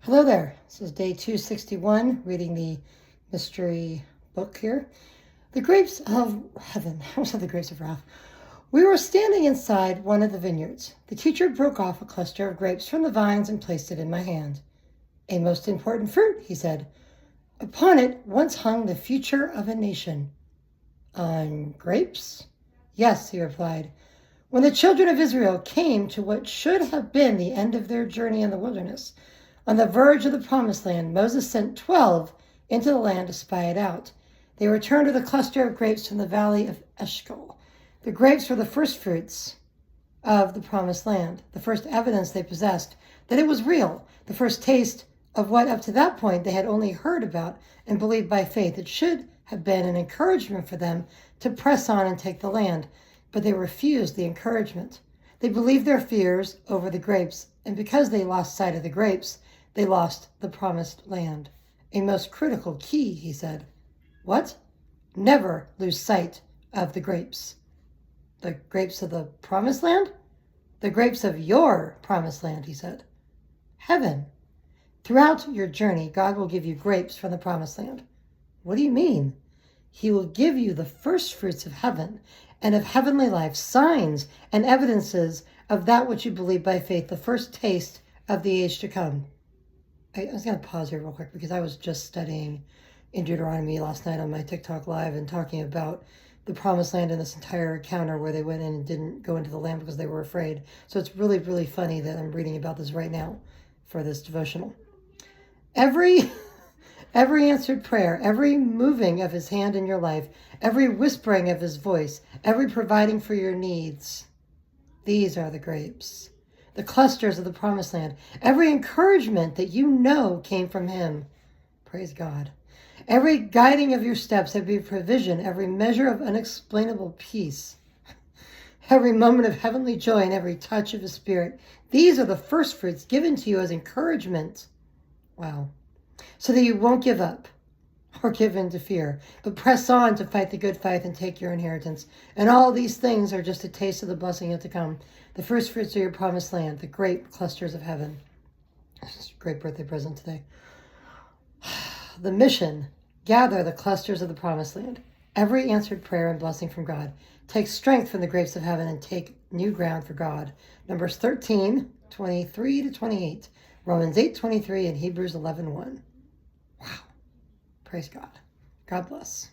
Hello there. This is day 261, reading the mystery book here. The Grapes of Heaven. I almost said the Grapes of Wrath. We were standing inside one of the vineyards. The teacher broke off a cluster of grapes from the vines and placed it in my hand. A most important fruit, he said. Upon it once hung the future of a nation. On grapes? Yes, he replied. When the children of Israel came to what should have been the end of their journey in the wilderness, on the verge of the promised land, Moses sent 12 into the land to spy it out. They returned with a cluster of grapes from the valley of Eshcol. The grapes were the first fruits of the promised land, the first evidence they possessed that it was real, the first taste of what up to that point they had only heard about and believed by faith. It should have been an encouragement for them to press on and take the land, but they refused the encouragement. They believed their fears over the grapes, and because they lost sight of the grapes, they lost the promised land. A most critical key, he said. What? Never lose sight of the grapes. The grapes of the promised land? The grapes of your promised land, he said. Heaven. Throughout your journey, God will give you grapes from the promised land. What do you mean? He will give you the first fruits of heaven and of heavenly life, signs and evidences of that which you believe by faith, the first taste of the age to come. I was going to pause here real quick because I was just studying in Deuteronomy last night on my TikTok live and talking about the promised land and this entire encounter where they went in and didn't go into the land because they were afraid. So it's really, really funny that I'm reading about this right now for this devotional. Every answered prayer, every moving of his hand in your life, every whispering of his voice, every providing for your needs, these are the grapes. The clusters of the promised land, every encouragement that you know came from him. Praise God. Every guiding of your steps, every provision, every measure of unexplainable peace, every moment of heavenly joy, and every touch of his spirit. These are the first fruits given to you as encouragement. Wow. So that you won't give up or give in to fear, but press on to fight the good fight and take your inheritance. And all these things are just a taste of the blessing yet to come. The first fruits of your promised land, the grape clusters of heaven. This is a great birthday present today. The mission, gather the clusters of the promised land. Every answered prayer and blessing from God. Take strength from the grapes of heaven and take new ground for God. Numbers 13, 23 to 28. Romans 8, 23 and Hebrews 11, 1. Wow. Praise God. God bless.